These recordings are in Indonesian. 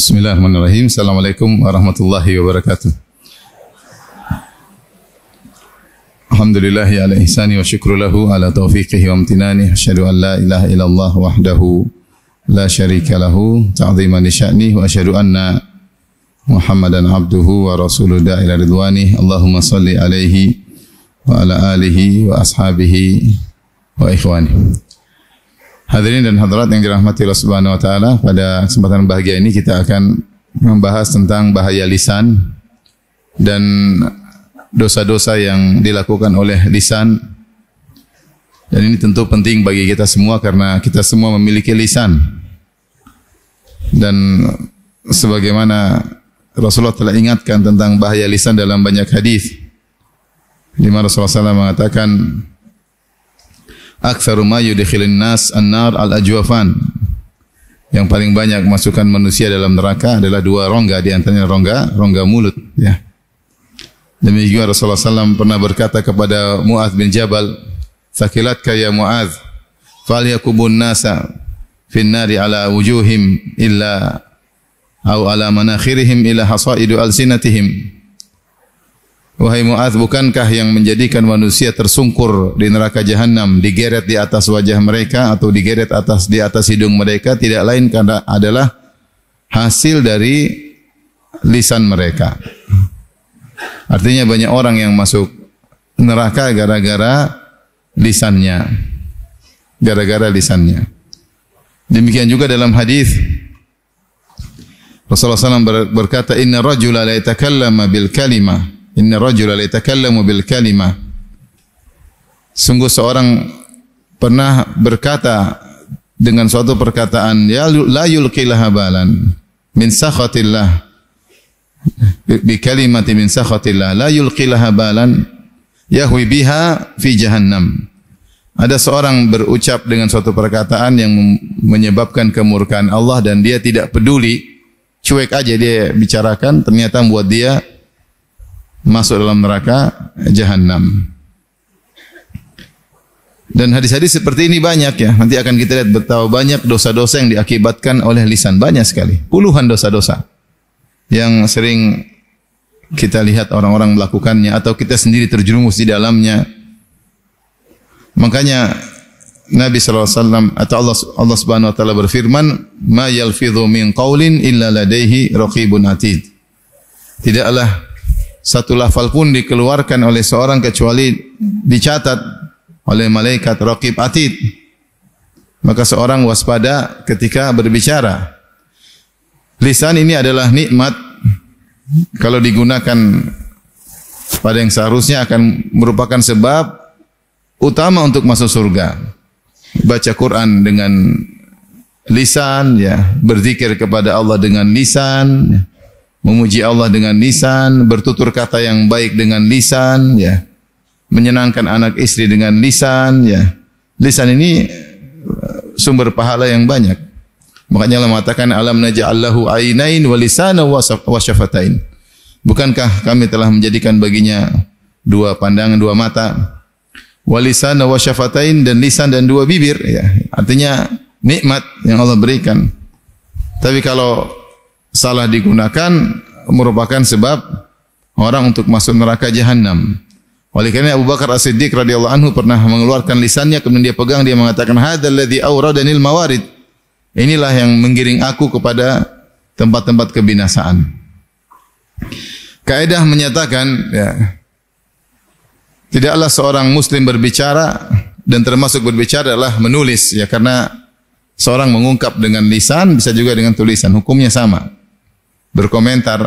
Bismillahirrahmanirrahim. Assalamualaikum warahmatullahi wabarakatuh. Alhamdulillahi ala ihsani wa syukru lahu ala taufiqihi wa amtinani. Asyhadu an la ilaha illallah wahdahu la syarika lahu ta'ziman li sya'ni wa asyhadu anna Muhammadan abduhu wa rasuluhu ila ridwani. Allahumma salli alaihi wa ala alihi wa ashabihi wa ikhwani. Hadirin dan hadirat yang dirahmati Allah Subhanahu wa taala, pada kesempatan bahagia ini kita akan membahas tentang bahaya lisan dan dosa-dosa yang dilakukan oleh lisan. Dan ini tentu penting bagi kita semua karena kita semua memiliki lisan. Dan sebagaimana Rasulullah telah ingatkan tentang bahaya lisan dalam banyak hadis, di mana Rasulullah SAW mengatakan, aktsaru ma yudkhilun nas an-nar al-ajwafan. Yang paling banyak masukkan manusia dalam neraka adalah dua rongga, di antaranya rongga mulut, ya. Demikian Rasulullah SAW pernah berkata kepada Mu'adz bin Jabal, "Thaqilatka ya Mu'adz, falyakubun nasa fin nari ala wujuhim illa au ala manakhirihim ila hasaidu alsinatihim." Wahai Mu'adz, bukankah yang menjadikan manusia tersungkur di neraka jahanam, digeret di atas wajah mereka atau digeret di atas hidung mereka, tidak lain karena adalah hasil dari lisan mereka. Artinya banyak orang yang masuk neraka gara-gara lisannya. Gara-gara lisannya. Demikian juga dalam hadis Rasulullah SAW berkata, "Inna rajula la yatakallama bil kalimah." Inna rajula la yatakallamu bil kalimah. Sungguh seorang pernah berkata dengan suatu perkataan, ya la yulqilaha balan min sakhatillah, bi kalimati min sakhatillah la yulqilaha balan yahwi biha fi jahannam. Ada seorang berucap dengan suatu perkataan yang menyebabkan kemurkaan Allah dan dia tidak peduli, cuek aja dia bicarakan, ternyata membuat dia masuk dalam neraka jahanam. Dan hadis-hadis seperti ini banyak, ya. Nanti akan kita lihat betapa banyak dosa-dosa yang diakibatkan oleh lisan, banyak sekali. Puluhan dosa-dosa yang sering kita lihat orang-orang melakukannya atau kita sendiri terjerumus di dalamnya. Makanya Nabi SAW atau Allah Subhanahu wa taala berfirman, "Ma yalfidhu min qaulin illa ladaihi raqibun atid." Tidaklah satu lafal pun dikeluarkan oleh seorang kecuali dicatat oleh malaikat raqib atid. Maka seorang waspada ketika berbicara. Lisan ini adalah nikmat, kalau digunakan pada yang seharusnya akan merupakan sebab utama untuk masuk surga. Baca Quran dengan lisan, ya, berzikir kepada Allah dengan lisan, ya, memuji Allah dengan lisan, bertutur kata yang baik dengan lisan, ya, menyenangkan anak istri dengan lisan, ya. Lisan ini sumber pahala yang banyak. Makanya Allah mengatakan, alam naj'al lahu ainain wa lisanan wa syafatain. Bukankah kami telah menjadikan baginya dua pandangan, dua mata, wa lisanan wa syafatain, dan lisan dan dua bibir, ya. Artinya nikmat yang Allah berikan. Tapi kalau salah digunakan merupakan sebab orang untuk masuk neraka jahanam. Oleh karena Abu Bakar As-Siddiq radhiyallahu anhu pernah mengeluarkan lisannya, kemudian dia pegang, dia mengatakan, hadzal ladzi awradanil mawarid. Inilah yang menggiring aku kepada tempat-tempat kebinasaan. Kaidah menyatakan, ya, tidaklah seorang muslim berbicara, dan termasuk berbicara adalah menulis, ya, karena seorang mengungkap dengan lisan bisa juga dengan tulisan, hukumnya sama. Berkomentar.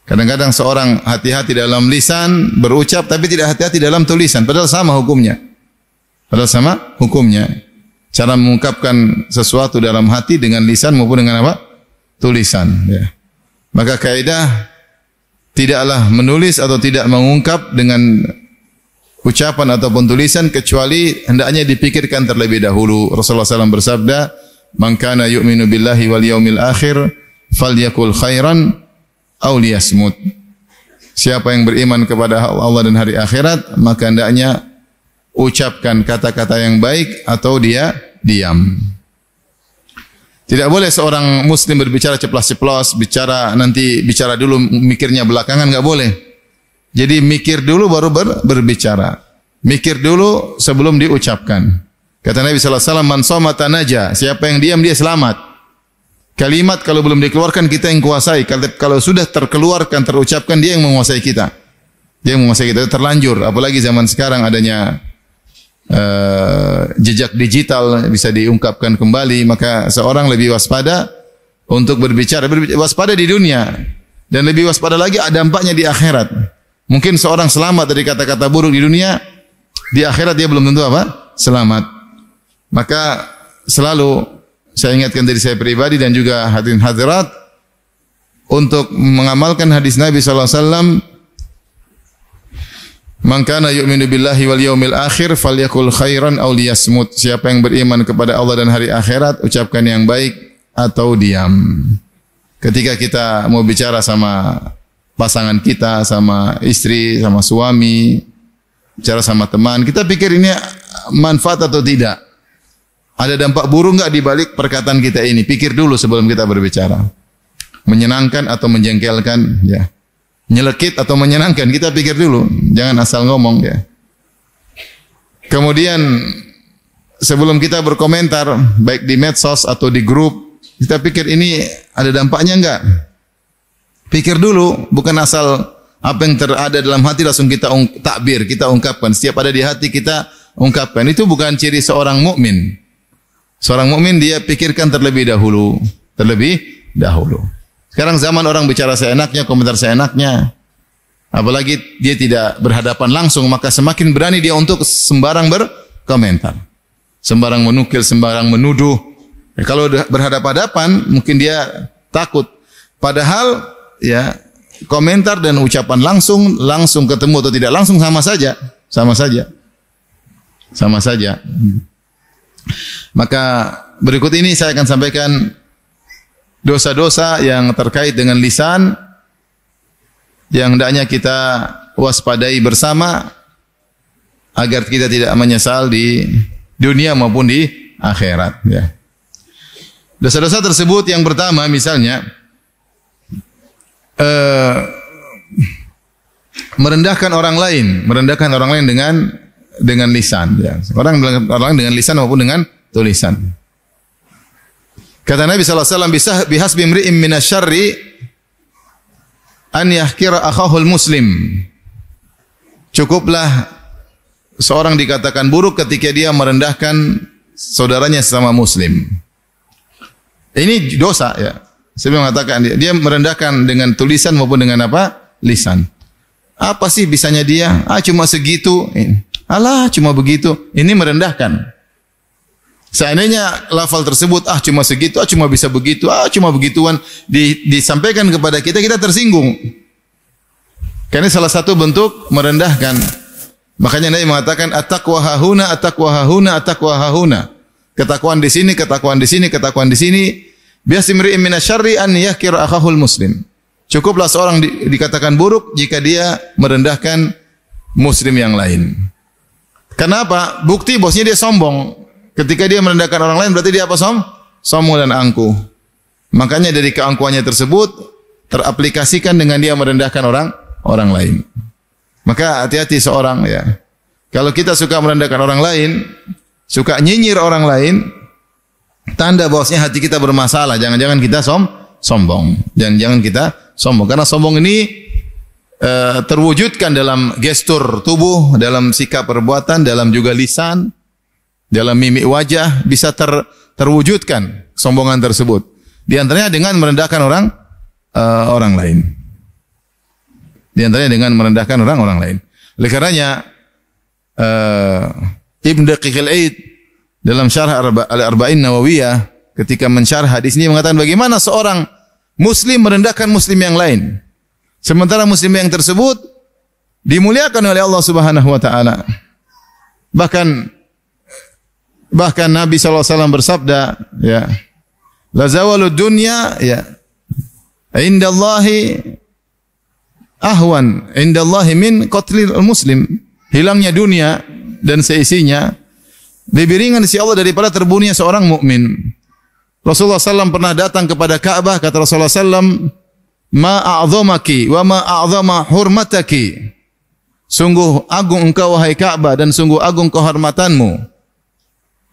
Kadang-kadang seorang hati-hati dalam lisan berucap tapi tidak hati-hati dalam tulisan, padahal sama hukumnya. Cara mengungkapkan sesuatu dalam hati dengan lisan maupun dengan apa? Tulisan, ya. Maka kaidah tidaklah menulis atau tidak mengungkap dengan ucapan ataupun tulisan kecuali hendaknya dipikirkan terlebih dahulu. Rasulullah SAW bersabda, "Man kana yu'minu billahi wal yaumil akhir falyakul khairan aw liyasmut." Siapa yang beriman kepada Allah dan hari akhirat, maka hendaknya ucapkan kata-kata yang baik atau dia diam. Tidak boleh seorang muslim berbicara ceplas-ceplos, bicara dulu mikirnya belakangan, enggak boleh. Jadi mikir dulu baru berbicara. Mikir dulu sebelum diucapkan. Kata Nabi sallallahu alaihi wasallam, "Man somata naja." Siapa yang diam dia selamat. Kalimat kalau belum dikeluarkan kita yang kuasai. Kalau sudah terkeluarkan, terucapkan, dia yang menguasai kita. Dia yang menguasai kita, terlanjur. Apalagi zaman sekarang adanya jejak digital bisa diungkapkan kembali, maka seorang lebih waspada untuk berbicara. Waspada di dunia dan lebih waspada lagi ada dampaknya di akhirat. Mungkin seorang selamat dari kata-kata buruk di dunia, di akhirat dia belum tentu apa? Selamat. Maka selalu saya ingatkan diri saya pribadi dan juga hadirin hadirat untuk mengamalkan hadis Nabi sallallahu alaihi wasallam, "Man kana yu'minu billahi wal yaumil akhir falyakul khairan aw liyasmut." Siapa yang beriman kepada Allah dan hari akhirat, ucapkan yang baik atau diam. Ketika kita mau bicara sama pasangan kita, sama istri, sama suami, bicara sama teman, kita pikir ini manfaat atau tidak. Ada dampak buruk enggak di balik perkataan kita ini? Pikir dulu sebelum kita berbicara. Menyenangkan atau menjengkelkan, ya. Nyelekit atau menyenangkan, kita pikir dulu. Jangan asal ngomong, ya. Kemudian sebelum kita berkomentar baik di medsos atau di grup, kita pikir ini ada dampaknya enggak? Pikir dulu, bukan asal apa yang terada dalam hati langsung kita takbir, kita ungkapkan. Setiap ada di hati kita ungkapkan. Itu bukan ciri seorang mukmin. Seorang mukmin dia pikirkan terlebih dahulu. Sekarang zaman orang bicara seenaknya, komentar seenaknya. Apalagi dia tidak berhadapan langsung, maka semakin berani dia untuk sembarang berkomentar. Sembarang menukil, sembarang menuduh. Kalau berhadapan-hadapan, mungkin dia takut. Padahal, ya, komentar dan ucapan langsung ketemu atau tidak langsung sama saja. Maka berikut ini saya akan sampaikan dosa-dosa yang terkait dengan lisan yang hendaknya kita waspadai bersama agar kita tidak menyesal di dunia maupun di akhirat, ya. Dosa-dosa tersebut yang pertama misalnya merendahkan orang lain dengan lisan, ya. Orang dengan lisan maupun dengan tulisan. Kata Nabi sallallahu alaihi wasallam, "Bihasbi imri'in minasyarri an yahkira akhahul muslim." Cukuplah seorang dikatakan buruk ketika dia merendahkan saudaranya sesama muslim. Ini dosa, ya. Saya mengatakan dia merendahkan dengan tulisan maupun dengan apa? Lisan. Apa sih bisanya dia? Cuma segitu. Alah, cuma begitu. Ini merendahkan. Seandainya lafal tersebut, cuma segitu, cuma bisa begitu, cuma begituan, disampaikan kepada kita, kita tersinggung. Karena salah satu bentuk merendahkan. Makanya Nabi mengatakan, at-taqwa hahuna, at-taqwa hahuna, at-taqwa hahuna. Ketakwaan di sini, ketakwaan di sini, ketakwaan di sini. Biasimri'in minasyarri an yahkira akhahul muslim. Cukuplah seorang dikatakan buruk jika dia merendahkan muslim yang lain. Kenapa? Bukti bosnya dia sombong. Ketika dia merendahkan orang lain berarti dia apa? Sombong dan angkuh. Makanya dari keangkuhannya tersebut teraplikasikan dengan dia merendahkan orang lain. Maka hati-hati seorang, ya. Kalau kita suka merendahkan orang lain, suka nyinyir orang lain, tanda bahwasanya hati kita bermasalah. Jangan-jangan kita sombong. Jangan kita sombong. Karena sombong ini terwujudkan dalam gestur tubuh, dalam sikap perbuatan, dalam juga lisan, dalam mimik wajah bisa terwujudkan kesombongan tersebut. Di antaranya dengan merendahkan orang lain. Di antaranya dengan merendahkan orang lain. Oleh karenanya Ibn Daqiq al-Aid dalam syarah Al-Arba'in Nawawiyah ketika mensyarah hadis ini mengatakan bagaimana seorang muslim merendahkan muslim yang lain. Sementara muslim yang tersebut dimuliakan oleh Allah Subhanahu wa taala. Bahkan Nabi sallallahu alaihi wasallam bersabda, ya. La zawalud dunya, ya. Indallahi ahwan, indallahi min qatlil muslim. Hilangnya dunia dan seisinya lebih ringan di sisi Allah daripada terbunuhnya seorang mukmin. Rasulullah SAW pernah datang kepada Ka'bah, kata Rasulullah SAW, ma a'zamaki wa ma a'zama hurmataki. Sungguh agung engkau wahai Ka'bah dan sungguh agung kehormatanmu.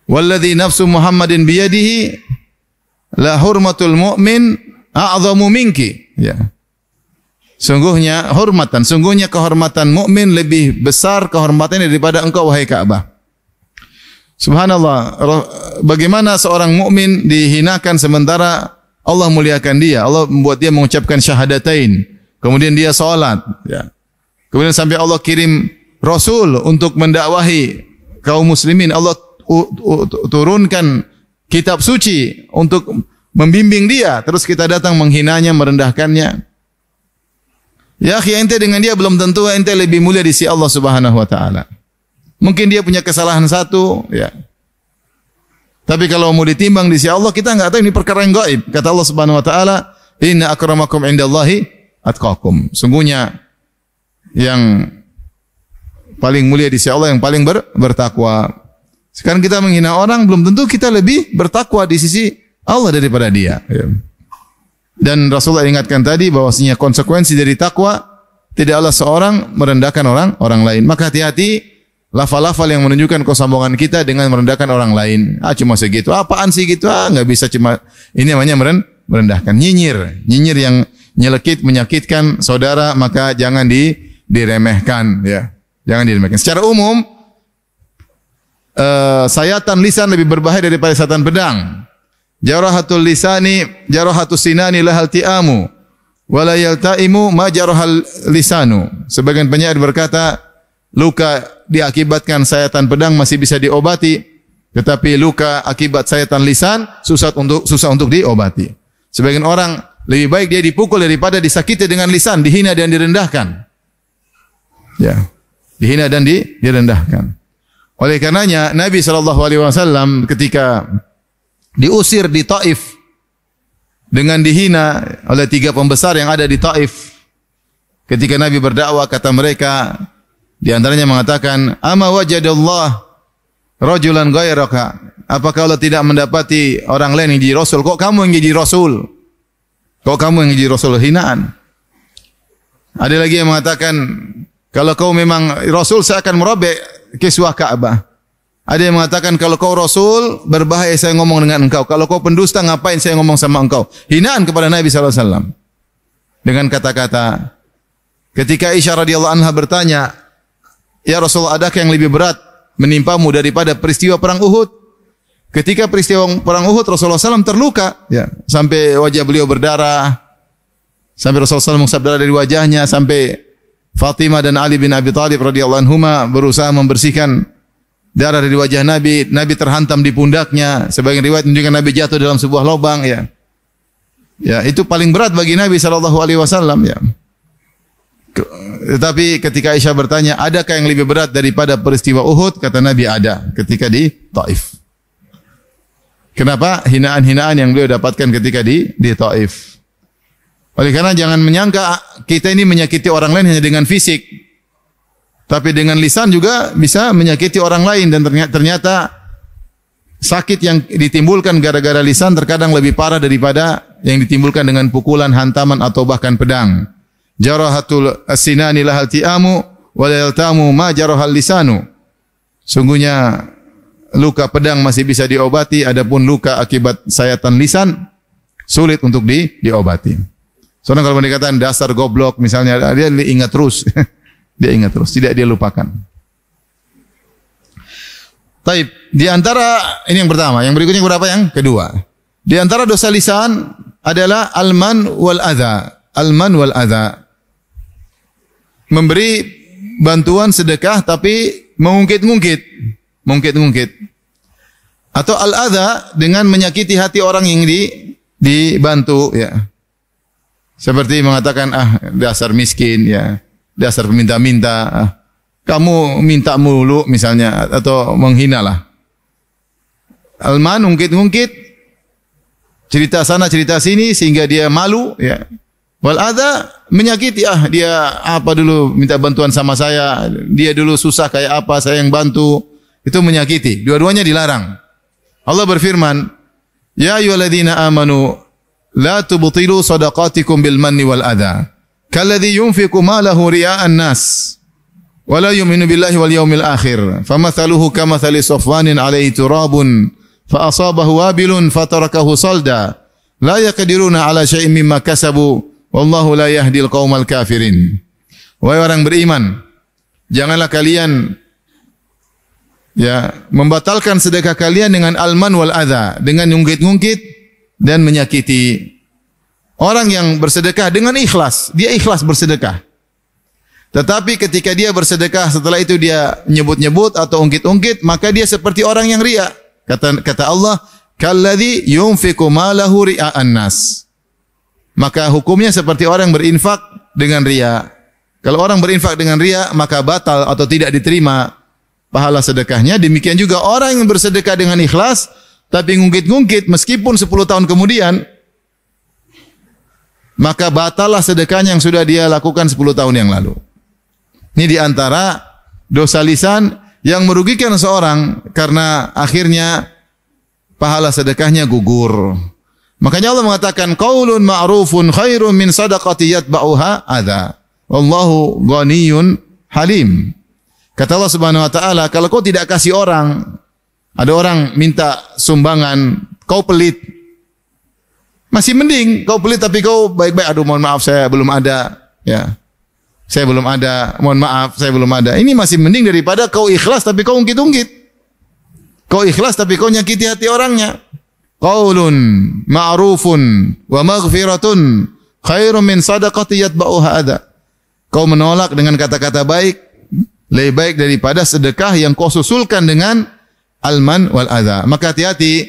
Walladzi nafsu Muhammadin biyadihi la hurmatul mu'min a'zamu minki. Ya. Sungguhnya kehormatan mukmin lebih besar kehormatannya daripada engkau wahai Ka'bah. Subhanallah, bagaimana seorang mukmin dihinakan sementara Allah muliakan dia. Allah membuat dia mengucapkan syahadatain. Kemudian dia salat, ya. Kemudian sampai Allah kirim Rasul untuk mendakwahi kaum muslimin. Allah turunkan kitab suci untuk membimbing dia. Terus kita datang menghinanya, merendahkannya. Ya akhi, ente dengan dia belum tentu ente lebih mulia di sisi Allah Subhanahu wa taala. Mungkin dia punya kesalahan satu, ya. Tapi kalau mau ditimbang di sisi Allah, kita enggak tahu, ini perkara yang gaib. Kata Allah Subhanahu wa taala, "Inna akramakum indallahi atqakum." Sungguhnya yang paling mulia di sisi Allah yang paling bertakwa. Sekarang kita menghina orang, belum tentu kita lebih bertakwa di sisi Allah daripada dia. Ya. Dan Rasulullah ingatkan tadi bahwasanya konsekuensi dari takwa tidaklah seorang merendahkan orang lain. Maka hati-hati lafal-lafal yang menunjukkan kesombongan kita dengan merendahkan orang lain. Cuma segitu. Apaan sih gitu? Enggak bisa cuma ini namanya merendahkan. Nyinyir yang nyelekit menyakitkan saudara, maka jangan diremehkan, ya. Jangan diremehkan. Secara umum sayatan lisan lebih berbahaya daripada sayatan pedang. Jarahatul lisani, jarahatus sinani lahal ti'amu, wala yaltaimu ma jarahal lisanu. Sebagian penyair berkata, luka diakibatkan sayatan pedang masih bisa diobati, tetapi luka akibat sayatan lisan susah untuk diobati. Sebagian orang lebih baik dia dipukul daripada disakiti dengan lisan, dihina dan direndahkan. Ya, dihina dan direndahkan. Oleh karenanya Nabi SAW ketika diusir di Taif dengan dihina oleh 3 pembesar yang ada di Taif. Ketika Nabi berdakwah, kata mereka, di antaranya mengatakan, "Ama wajadallah rajulan ghairaka?" Apakah Allah tidak mendapati orang lain yang jadi rasul? Kok kamu yang jadi rasul? Kok kamu yang jadi rasul? Hinaan. Ada lagi yang mengatakan, kalau kau memang rasul, saya akan merobek kiswah Ka'bah. Ada yang mengatakan, kalau kau Rasul, berbahaya saya ngomong dengan engkau. Kalau kau pendusta, ngapain saya ngomong sama engkau? Hinaan kepada Nabi SAW. Dengan kata-kata, ketika Aisyah radhiyallahu anha bertanya, "Ya Rasulullah, adakah yang lebih berat menimpamu daripada peristiwa perang Uhud?" Ketika peristiwa perang Uhud, Rasulullah SAW terluka, ya, sampai wajah beliau berdarah, sampai Rasulullah SAW mengusap darah dari wajahnya, sampai Fatimah dan Ali bin Abi Thalib radhiyallahu anhuma berusaha membersihkan darah dari wajah Nabi. Nabi terhantam di pundaknya. Sebagian riwayat menunjukkan Nabi jatuh dalam sebuah lubang, ya. Ya, itu paling berat bagi Nabi SAW, ya. Tetapi ketika Aisyah bertanya, adakah yang lebih berat daripada peristiwa Uhud? Kata Nabi, ada, ketika di Taif. Kenapa? Hinaan-hinaan yang beliau dapatkan ketika di Taif. Oleh karena jangan menyangka kita ini menyakiti orang lain hanya dengan fisik. Tapi dengan lisan juga bisa menyakiti orang lain, dan ternyata sakit yang ditimbulkan gara-gara lisan terkadang lebih parah daripada yang ditimbulkan dengan pukulan, hantaman atau bahkan pedang. Jarahatul as-sinani lahal ti'amu wa la yaltamu ma jarahal lisanu. Sungguhnya luka pedang masih bisa diobati, adapun luka akibat sayatan lisan sulit untuk diobati. Soalnya kalau dikatakan dasar goblok misalnya, dia ingat terus. Dia ingat terus, tidak dia lupakan. Taib, di antara ini yang pertama, yang berikutnya berapa? Yang kedua. Di antara dosa lisan adalah alman wal adza. Alman wal adza. Memberi bantuan sedekah tapi mengungkit-ungkit. Mengungkit-ungkit. Atau al-adza dengan menyakiti hati orang yang dibantu, ya. Seperti mengatakan, dasar miskin, ya. Dasar peminta-minta, kamu minta mulu misalnya, atau menghina lah. Alman, ungkit-ungkit, cerita sana cerita sini sehingga dia malu, ya. Wal adza, menyakiti, dia apa dulu minta bantuan sama saya, dia dulu susah kayak apa, saya yang bantu. Itu menyakiti. Dua-duanya dilarang. Allah berfirman, Ya ayyuhalladzina amanu la tubtilu shadaqatikum bil manni wal adha kalladzi yunfiqu malahu ria'an nas wa la yu'minu billahi wal yawmil akhir famathaluhu kamathali safwanin 'alaihi turabun fa asabahu wabilun fatarakahu salda la yaqdiruna 'ala syai'in mimma kasabu wallahu la yahdil qaumal kafirin. Wahai orang beriman, janganlah kalian membatalkan sedekah kalian dengan alman wal adha, dengan ngungkit-ngungkit dan menyakiti. Orang yang bersedekah dengan ikhlas, dia ikhlas bersedekah. Tetapi ketika dia bersedekah setelah itu dia nyebut-nyebut atau ungkit-ungkit, maka dia seperti orang yang riya. Kata Allah, kalladzi yunfiqu malahu ria'an nas. Maka hukumnya seperti orang berinfak dengan riya. Kalau orang berinfak dengan riya, maka batal atau tidak diterima pahala sedekahnya. Demikian juga orang yang bersedekah dengan ikhlas tapi ngungkit-ngungkit meskipun 10 tahun kemudian, maka batallah sedekahnya yang sudah dia lakukan 10 tahun yang lalu. Ini di antara dosa lisan yang merugikan seorang karena akhirnya pahala sedekahnya gugur. Makanya Allah mengatakan qaulun ma'rufun khairun min shadaqati yatba'uha adza. Wallahu ghaniyyun halim. Kata Allah Subhanahu wa taala, kalau kau tidak kasih orang, ada orang minta sumbangan, kau pelit. Masih mending kau pelit tapi kau baik-baik, aduh mohon maaf saya belum ada, ya. Saya belum ada, mohon maaf saya belum ada. Ini masih mending daripada kau ikhlas tapi kau ungkit-ungkit. Kau ikhlas tapi kau nyakiti hati orangnya. Qaulun ma'rufun wa maghfiratun khairun min shadaqati yatba'uha adza. Kau menolak dengan kata-kata baik lebih baik daripada sedekah yang kau susulkan dengan alman wal adha. Maka hati-hati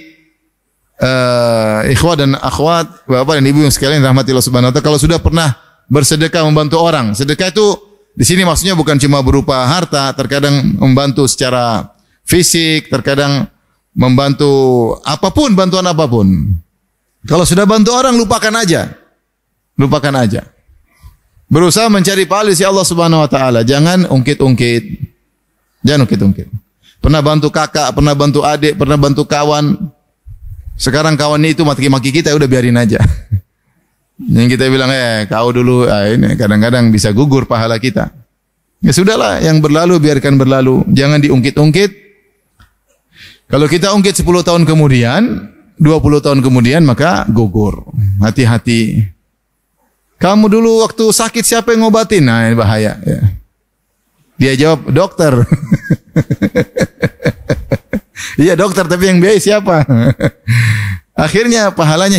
ikhwah dan akhwat, bapak dan ibu yang sekalian rahmati Allah Subhanahu wa taala, kalau sudah pernah bersedekah membantu orang. Sedekah itu di sini maksudnya bukan cuma berupa harta, terkadang membantu secara fisik, terkadang membantu apapun, bantuan apapun. Kalau sudah bantu orang, lupakan aja. Lupakan aja. Berusaha mencari pahala si Allah Subhanahu wa taala. Jangan ungkit-ungkit. Jangan ungkit-ungkit. Pernah bantu kakak, pernah bantu adik, pernah bantu kawan. Sekarang kawannya itu maki-maki kita, udah biarin aja. Yang kita bilang, kau dulu, ini kadang-kadang bisa gugur pahala kita. Ya sudahlah, yang berlalu biarkan berlalu. Jangan diungkit-ungkit. Kalau kita ungkit 10 tahun kemudian, 20 tahun kemudian, maka gugur. Hati-hati. Kamu dulu waktu sakit siapa yang ngobatin? Nah, ini bahaya. Ya. Dia jawab, dokter. Iya dokter, tapi yang biaya siapa? Akhirnya pahalanya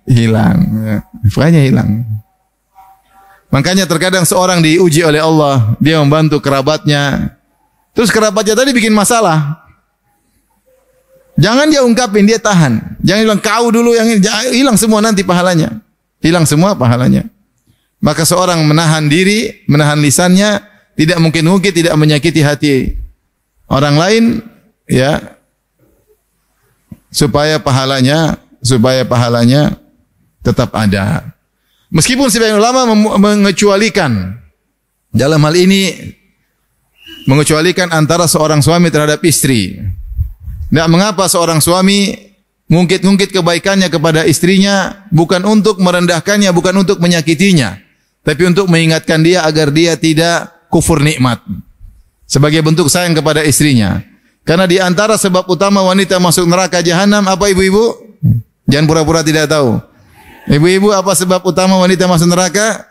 hilang. Pahalanya hilang. Makanya terkadang seorang diuji oleh Allah, dia membantu kerabatnya. Terus kerabatnya tadi bikin masalah. Jangan dia ungkapin, dia tahan. Jangan bilang kau dulu yang ini, hilang semua nanti pahalanya. Hilang semua pahalanya. Maka seorang menahan diri, menahan lisannya, tidak mungkin tidak menyakiti hati orang lain, ya, supaya pahalanya tetap ada. Meskipun sebagian ulama mengecualikan dalam hal ini, mengecualikan antara seorang suami terhadap istri. Tidak mengapa seorang suami ngungkit-ngungkit kebaikannya kepada istrinya, bukan untuk merendahkannya, bukan untuk menyakitinya, tapi untuk mengingatkan dia agar dia tidak kufur nikmat. Sebagai bentuk sayang kepada istrinya. Karena di antara sebab utama wanita masuk neraka jahanam apa ibu-ibu? Jangan pura-pura tidak tahu. Ibu-ibu, apa sebab utama wanita masuk neraka?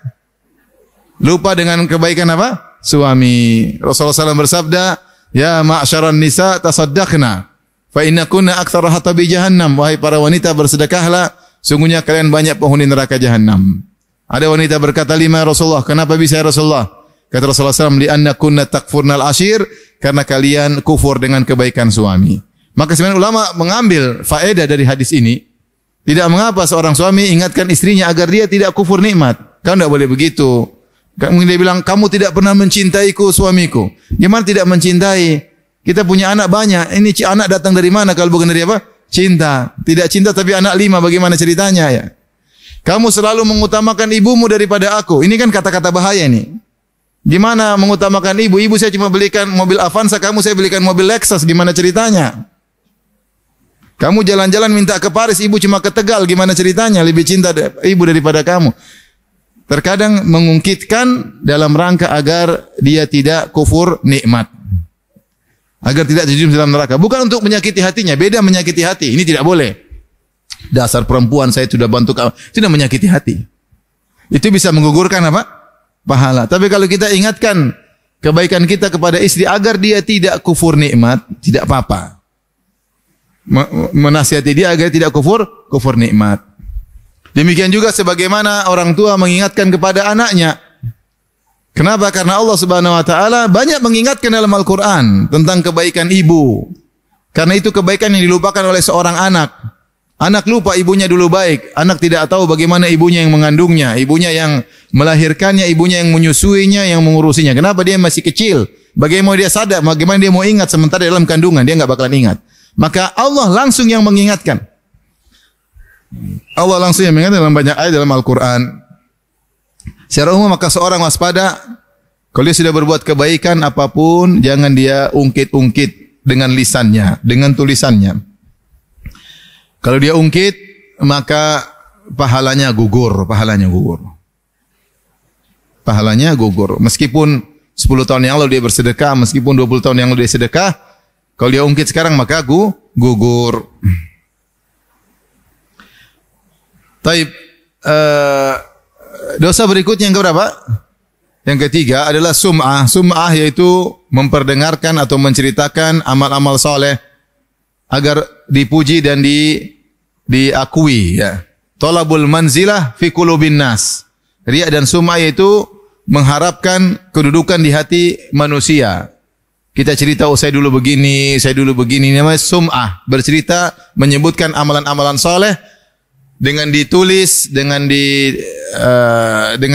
Lupa dengan kebaikan apa? Suami. Rasulullah SAW bersabda, "Ya ma'syaran nisa tasaddaqna, fa innakunna aktsara hatabi jahannam." Wahai para wanita, bersedekahlah, sungguhnya kalian banyak penghuni neraka jahanam. Ada wanita berkata, "Lima Rasulullah?" Kenapa bisa ya Rasulullah? Kata Rasulullah SAW, "Li'annakunna takfurnal ashir." Karena kalian kufur dengan kebaikan suami. Maka sebenarnya ulama mengambil faedah dari hadis ini. Tidak mengapa seorang suami ingatkan istrinya agar dia tidak kufur nikmat. Kamu tidak boleh begitu. Kamu dia bilang, "Kamu tidak pernah mencintaiku suamiku." Gimana tidak mencintai? Kita punya anak banyak. Ini anak datang dari mana kalau bukan dari apa? Cinta. Tidak cinta tapi anak 5. Bagaimana ceritanya ya? Kamu selalu mengutamakan ibumu daripada aku. Ini kan kata-kata bahaya nih. Gimana mengutamakan ibu? Ibu saya cuma belikan mobil Avanza, kamu saya belikan mobil Lexus. Gimana ceritanya? Kamu jalan-jalan minta ke Paris, ibu cuma ke Tegal, gimana ceritanya? Lebih cinta ibu daripada kamu. Terkadang mengungkitkan dalam rangka agar dia tidak kufur nikmat. Agar tidak terjun dalam neraka. Bukan untuk menyakiti hatinya, beda menyakiti hati. Ini tidak boleh. Dasar perempuan, saya sudah bantu kamu. Tidak menyakiti hati. Itu bisa menggugurkan apa? Pahala. Tapi kalau kita ingatkan kebaikan kita kepada istri agar dia tidak kufur nikmat, tidak apa-apa. Menasihati dia agar tidak kufur nikmat. Demikian juga sebagaimana orang tua mengingatkan kepada anaknya. Kenapa? Karena Allah Subhanahu wa taala banyak mengingatkan dalam Al-Qur'an tentang kebaikan ibu. Karena itu kebaikan yang dilupakan oleh seorang anak. Anak lupa ibunya dulu baik. Anak tidak tahu bagaimana ibunya yang mengandungnya, ibunya yang melahirkannya, ibunya yang menyusuinya, yang mengurusinya. Kenapa dia masih kecil? Bagaimana dia sadar? Bagaimana dia mau ingat sementara dalam kandungan dia enggak bakalan ingat. Maka Allah langsung yang mengingatkan. Allah langsung yang mengingatkan dalam banyak ayat dalam Al-Qur'an. Secara umum maka seorang waspada kalau dia sudah berbuat kebaikan apapun jangan dia ungkit-ungkit dengan lisannya, dengan tulisannya. Kalau dia ungkit maka pahalanya gugur. Meskipun 10 tahun yang lalu dia bersedekah, meskipun 20 tahun yang lalu dia sedekah, kalau dia ungkit sekarang maka gugur. Taib. Dosa berikutnya yang keberapa? Yang ketiga adalah sum'ah. Sum'ah yaitu memperdengarkan atau menceritakan amal-amal soleh agar dipuji dan diakui. Ya. Tolabul manzilah fi qulubin nas. Riya dan sum'ah yaitu mengharapkan kedudukan di hati manusia. Kita cerita, oh saya dulu begini. Namanya sum'ah. Bercerita, menyebutkan amalan-amalan soleh dengan ditulis, dengan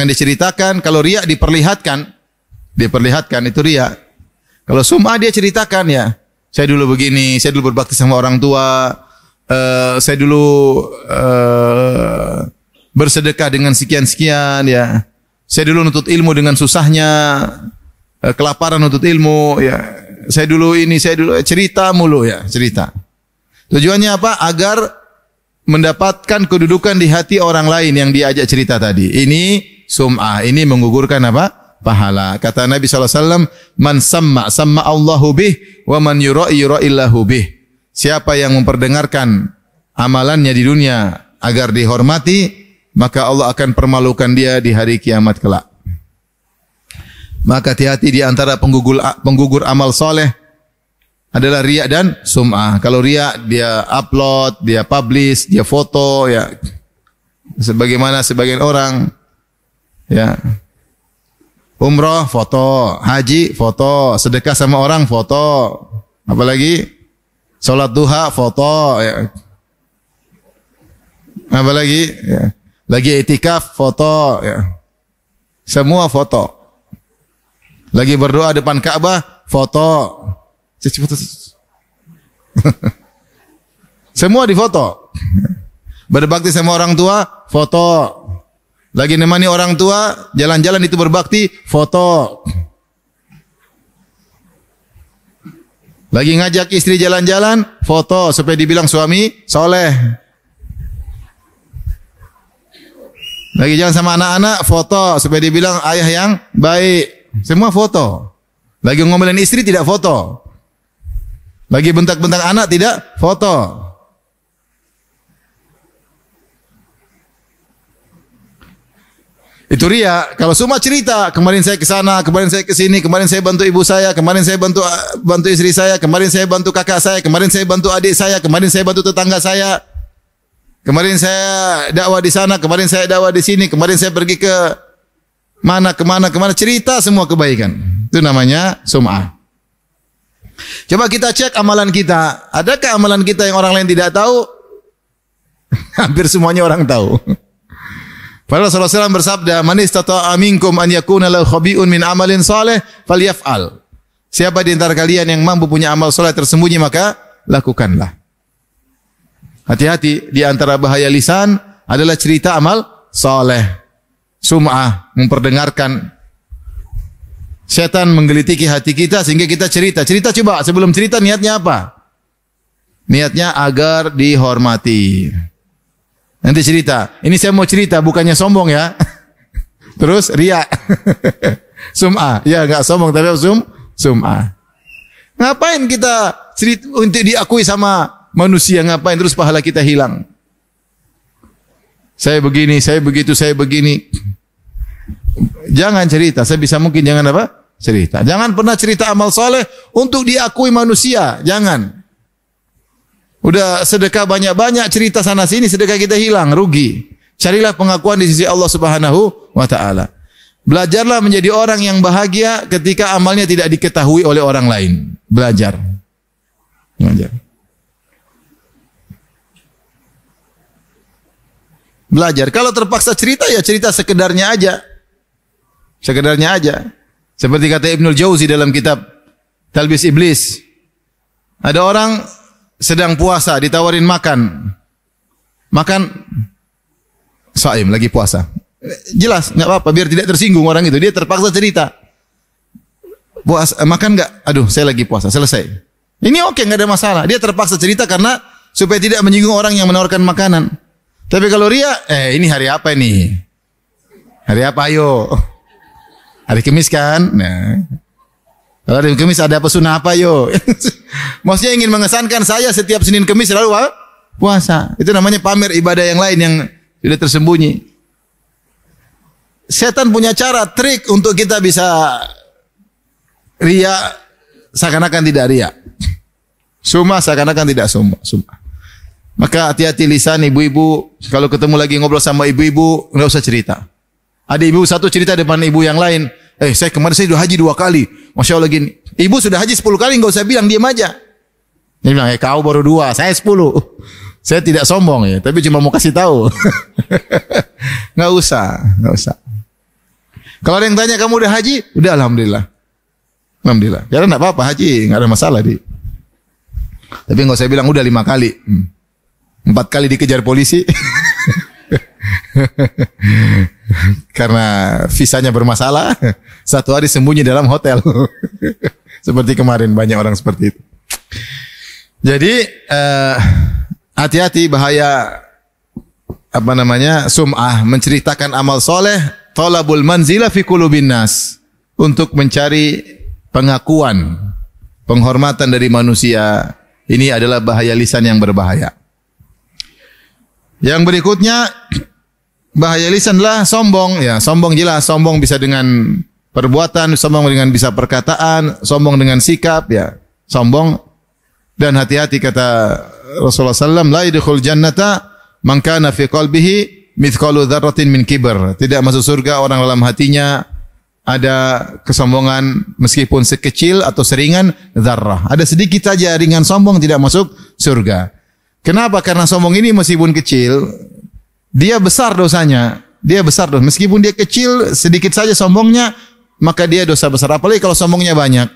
diceritakan. Kalau riya diperlihatkan itu riya. Kalau sum'ah dia ceritakan ya, saya dulu begini, saya dulu berbakti sama orang tua, saya dulu bersedekah dengan sekian-sekian ya. Saya dulu nuntut ilmu dengan susahnya, kelaparan nuntut ilmu ya. Saya dulu cerita mulu ya, cerita. Tujuannya apa? Agar mendapatkan kedudukan di hati orang lain yang diajak cerita tadi. Ini sum'ah, ini menggugurkan apa? Pahala. Kata Nabi SAW, man samma Allahu bih, wa man yura'illahu bih. Siapa yang memperdengarkan amalannya di dunia agar dihormati, maka Allah akan permalukan dia di hari kiamat kelak. Maka hati-hati di antara penggugur amal soleh adalah riya dan sum'ah. Kalau riya dia upload, dia publish, dia foto ya. Sebagaimana sebagian orang ya. Umrah foto, haji foto, sedekah sama orang foto. Apalagi salat duha foto ya. Apalagi ya. Lagi itikaf foto ya. Semua foto. Lagi berdoa depan Ka'bah foto. Semua difoto. Berbakti sama orang tua, foto. Lagi nemani orang tua, jalan-jalan itu berbakti, foto. Lagi ngajak istri jalan-jalan, foto supaya dibilang suami soleh. Lagi jalan sama anak-anak, foto supaya dibilang ayah yang baik. Semua foto. Lagi ngomelin istri tidak foto. Lagi bentak-bentak anak tidak foto. Itu riya. Kalau semua cerita, kemarin saya ke sana, kemarin saya ke sini, kemarin saya bantu ibu saya, kemarin saya bantu istri saya, kemarin saya bantu kakak saya, kemarin saya bantu adik saya, kemarin saya bantu tetangga saya. Kemarin saya dakwah di sana, kemarin saya dakwah di sini, kemarin saya pergi ke kemana, cerita semua kebaikan. Itu namanya sum'ah. Coba kita cek amalan kita. Adakah amalan kita yang orang lain tidak tahu? Hampir semuanya orang tahu. Padahal Rasulullah SAW bersabda, "Man istata'a minkum an yakuna lahu khabi'un min amalin saleh falyaf'al." Siapa di antara kalian yang mampu punya amal saleh tersembunyi maka lakukanlah. Hati-hati, di antara bahaya lisan adalah cerita amal saleh. Sum'ah, memperdengarkan. Setan menggelitiki hati kita sehingga kita cerita. Cerita coba, sebelum cerita niatnya apa? Niatnya agar dihormati. Nanti cerita. Ini saya mau cerita, bukannya sombong ya. Terus riya. Sum'ah. Ya enggak sombong tapi sum'ah. Ngapain kita cerita untuk diakui sama manusia, ngapain terus pahala kita hilang? Saya begini, saya begitu, saya begini. Jangan cerita, sebisa mungkin jangan apa? Cerita. Jangan pernah cerita amal soleh untuk diakui manusia. Jangan. Udah sedekah banyak-banyak, cerita sana sini, sedekah kita hilang, rugi. Carilah pengakuan di sisi Allah Subhanahu wa taala. Belajarlah menjadi orang yang bahagia ketika amalnya tidak diketahui oleh orang lain. Belajar. Belajar. Kalau terpaksa cerita, ya cerita sekedarnya aja. Sekedarnya aja. Seperti kata Ibnul Jauzi dalam kitab Talbis Iblis. Ada orang sedang puasa, ditawarin makan. Makan, shaim, lagi puasa. Jelas, enggak apa-apa, biar tidak tersinggung orang itu. Dia terpaksa cerita. Puasa, makan enggak? Aduh, saya lagi puasa, selesai. Ini oke, enggak ada masalah. Dia terpaksa cerita karena supaya tidak menyinggung orang yang menawarkan makanan. Tapi kalau ria, ini hari apa ini? Hari apa ayo? Hari Kamis kan? Nah. Kalau hari Kamis ada apa sunnah apa yo? Maksudnya ingin mengesankan saya setiap Senin Kamis selalu puasa. Itu namanya pamer ibadah yang lain yang sudah tersembunyi. Setan punya cara, trik untuk kita bisa ria seakan-akan tidak ria. Sumah seakan-akan tidak sumah. Maka hati-hati lisan ibu-ibu. Kalau ketemu lagi ngobrol sama ibu-ibu, enggak usah cerita. Ada ibu satu cerita depan ibu yang lain. Saya kemarin saya sudah haji 2 kali. Masya Allah gini. Ibu sudah haji 10 kali, enggak usah bilang, diam aja. Dia bilang, kau baru 2, saya 10. Saya tidak sombong ya, tapi cuma mau kasih tahu. Enggak usah. Kalau ada yang tanya, kamu udah haji? Udah, alhamdulillah. Karena enggak apa-apa haji, enggak ada masalah di. Tapi enggak usah bilang udah 5 kali. 4 kali dikejar polisi. Karena visanya bermasalah. 1 hari sembunyi dalam hotel. Seperti kemarin banyak orang seperti itu. Jadi hati-hati bahaya sum'ah, menceritakan amal soleh, talabul manzila fi qulubin nas, untuk mencari pengakuan, penghormatan dari manusia. Ini adalah bahaya lisan yang berbahaya. Yang berikutnya, bahaya lisan adalah sombong. Ya, sombong jelas. Sombong bisa dengan perbuatan, sombong dengan bisa perkataan, sombong dengan sikap. Ya, sombong. Dan hati-hati kata Rasulullah SAW, la yadkhul jannata man kana fi qalbihi mithqalu dzarratin min kibr. Tidak masuk surga orang dalam hatinya ada kesombongan meskipun sekecil atau seringan dzarrah. Ada sedikit saja ringan sombong, tidak masuk surga. Kenapa? Karena sombong ini meskipun kecil, dia besar dosanya. Meskipun dia kecil, sedikit saja sombongnya, maka dia dosa besar. Apalagi kalau sombongnya banyak.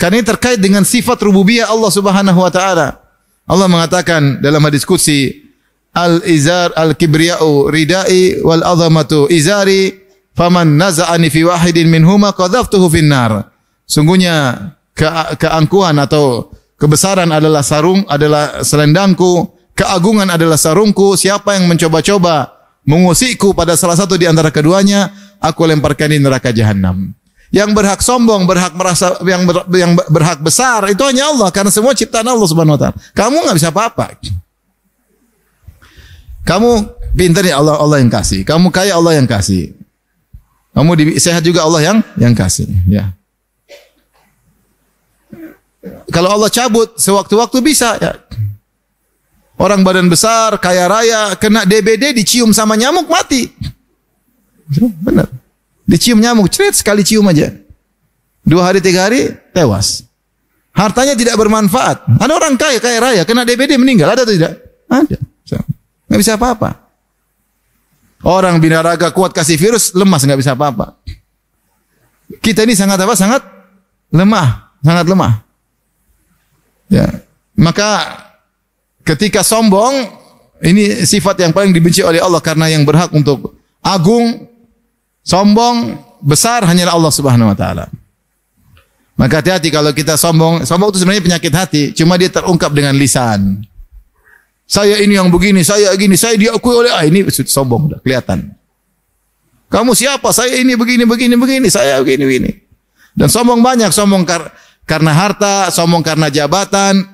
Karena ini terkait dengan sifat rububiyah Allah Subhanahu wa taala. Allah mengatakan dalam hadis qudsi, al-izar al-kibriya'u ridai wal azamatu izari faman naza'ani fi wahidin minhuma qadhaftuhu finnar. Sungguhnya keangkuhan atau kebesaran adalah adalah selendangku, keagungan adalah sarungku. Siapa yang mencoba-coba mengusikku pada salah satu di antara keduanya, aku lemparkan di neraka jahanam. Yang berhak sombong, berhak merasa yang berhak besar itu hanya Allah, karena semua ciptaan Allah Subhanahu wa taala. Kamu enggak bisa apa-apa. Kamu pintar ya Allah yang kasih. Kamu kaya Allah yang kasih. Kamu sehat juga Allah yang kasih, ya. Kalau Allah cabut sewaktu-waktu bisa ya. Orang badan besar, kaya raya, kena DBD, dicium sama nyamuk, mati. Benar. Dicium nyamuk, sekali cium aja. 2 hari, 3 hari, tewas. Hartanya tidak bermanfaat. Ada orang kaya raya, kena DBD, meninggal. Ada atau tidak? Ada. Nggak bisa apa-apa. Orang binaraga kuat kasih virus, lemas, nggak bisa apa-apa. Kita ini sangat lemah. Sangat lemah. Ya, maka ketika sombong, ini sifat yang paling dibenci oleh Allah, karena yang berhak untuk agung, sombong, besar hanyalah Allah Subhanahu wa taala. Maka hati-hati kalau kita sombong. Sombong itu sebenarnya penyakit hati, cuma dia terungkap dengan lisan. Saya ini yang begini, saya gini, saya diakui oleh ini sombong, udah kelihatan. Kamu siapa? Saya ini begini, saya begini. Dan sombong banyak, sombong karena harta, sombong karena jabatan,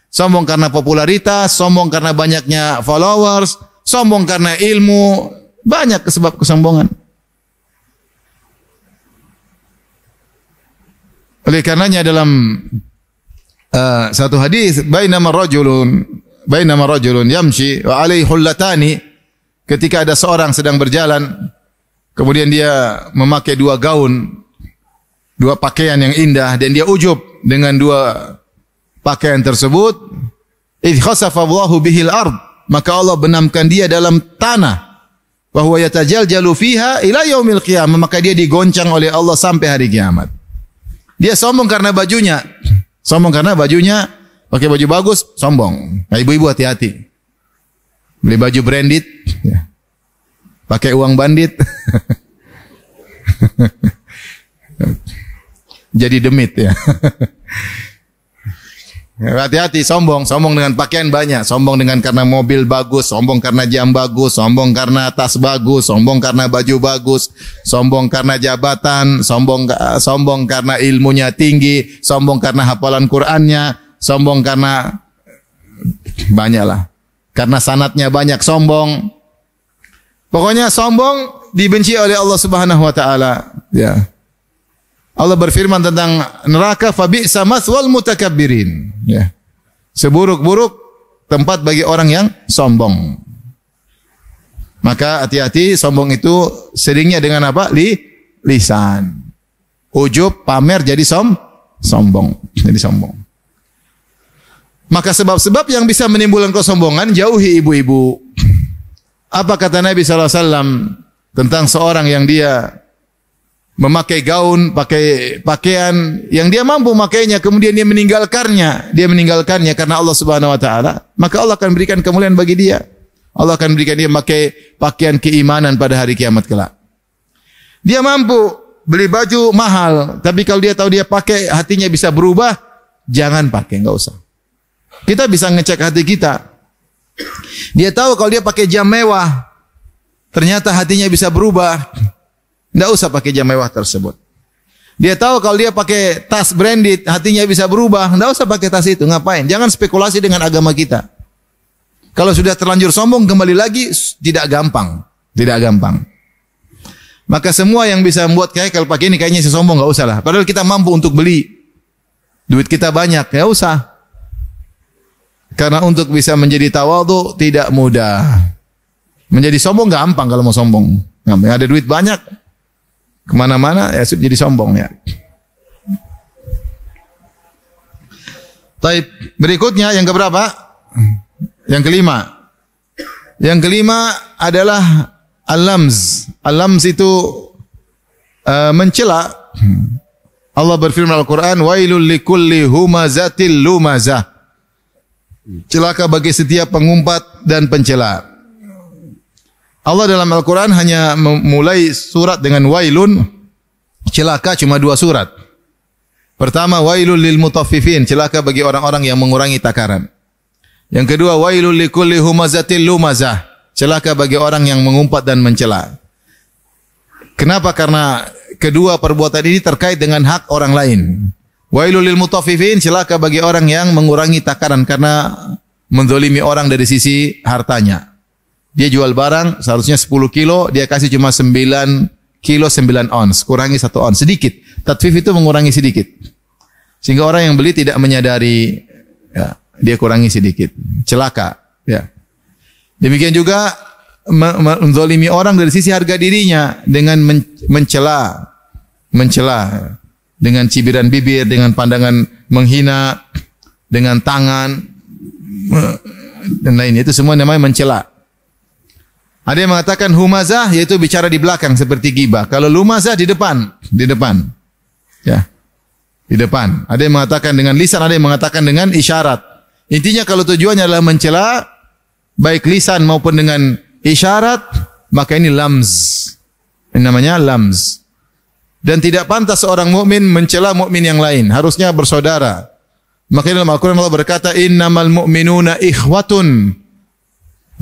sombong karena popularitas, sombong karena banyaknya followers, sombong karena ilmu, banyak sebab kesombongan. Oleh karenanya dalam satu hadis, bainama rajulun yamshi wa alaihi hullatani, ketika ada seorang sedang berjalan, kemudian dia memakai dua gaun, dua pakaian yang indah, dan dia ujub dengan dua pakaian tersebut. Idh khasafa Allahu bihil ard, maka Allah benamkan dia dalam tanah. Wa huwa yatajaljalu fiha ila yaumil qiyamah, maka dia digoncang oleh Allah sampai hari kiamat. Dia sombong karena bajunya. Sombong karena bajunya, pakai baju bagus, sombong. Nah, ibu-ibu hati-hati. Beli baju branded, ya. Pakai uang bandit. Jadi demit ya. Hati-hati sombong dengan pakaian banyak, sombong dengan karena mobil bagus, sombong karena jam bagus, sombong karena tas bagus, sombong karena baju bagus, sombong karena jabatan, sombong karena ilmunya tinggi, sombong karena hafalan Qur'annya, sombong karena banyaklah. Karena sanatnya banyak sombong. Pokoknya sombong dibenci oleh Allah Subhanahu wa taala, ya. Allah berfirman tentang neraka, fabi'sa maswal mutakabbirin, ya. Seburuk-buruk tempat bagi orang yang sombong. Maka hati-hati, sombong itu seringnya dengan apa? Lisan. Ujub, pamer, jadi sombong. Jadi sombong. Maka sebab-sebab yang bisa menimbulkan kesombongan, jauhi ibu-ibu. Apa kata Nabi SAW tentang seorang yang dia memakai gaun, pakai pakaian yang dia mampu makainya, kemudian dia meninggalkannya karena Allah Subhanahu wa taala, maka Allah akan berikan kemuliaan bagi dia. Allah akan berikan dia memakai pakaian keimanan pada hari kiamat kelak. Dia mampu beli baju mahal, tapi kalau dia tahu dia pakai hatinya bisa berubah, jangan pakai, enggak usah. Kita bisa ngecek hati kita. Dia tahu kalau dia pakai jam mewah, ternyata hatinya bisa berubah, tidak usah pakai jam mewah tersebut. Dia tahu kalau dia pakai tas branded, hatinya bisa berubah, tidak usah pakai tas itu. Ngapain? Jangan spekulasi dengan agama kita. Kalau sudah terlanjur sombong, kembali lagi tidak gampang. Maka semua yang bisa membuat kalau pakai ini kayaknya si sombong, nggak usah lah. Padahal kita mampu untuk beli, duit kita banyak, nggak usah. Karena untuk bisa menjadi tawadhu tidak mudah. Menjadi sombong gampang kalau mau sombong. Ada duit banyak, kemana-mana ya jadi sombong ya. Taib, berikutnya yang keberapa? Yang kelima. Yang kelima adalah al-lamz. Al-lamz itu mencela. Allah berfirman Al-Quran, wailul likulli humazatil lumazah. Celaka bagi setiap pengumpat dan pencela. Allah dalam Al-Quran hanya memulai surat dengan wailun, celaka cuma 2 surat. Pertama, wailul lil mutaffifin, celaka bagi orang-orang yang mengurangi takaran. Yang kedua, wailul likulli humazatil lumazah, celaka bagi orang yang mengumpat dan mencela. Kenapa? Karena kedua perbuatan ini terkait dengan hak orang lain. Wailul lil mutaffifin, celaka bagi orang yang mengurangi takaran karena menzalimi orang dari sisi hartanya. Dia jual barang seharusnya 10 kilo, dia kasih cuma 9 kilo 9 ons, kurangi 1 ons, sedikit. Tatfif itu mengurangi sedikit. Sehingga orang yang beli tidak menyadari, ya, dia kurangi sedikit. Celaka, ya. Demikian juga menzalimi orang dari sisi harga dirinya dengan mencela dengan cibiran bibir, dengan pandangan menghina, dengan tangan dan lainnya. Itu semua namanya mencela. Ada yang mengatakan humazah, yaitu bicara di belakang seperti ghibah. Kalau lumazah di depan. Ya. Di depan. Ada yang mengatakan dengan lisan, ada yang mengatakan dengan isyarat. Intinya kalau tujuannya adalah mencela, baik lisan maupun dengan isyarat, maka ini lamz. Ini namanya lamz. Dan tidak pantas seorang mukmin mencela mukmin yang lain, harusnya bersaudara. Makanya dalam Al-Qur'an Allah berkata, "Innamal mu'minuna ikhwatun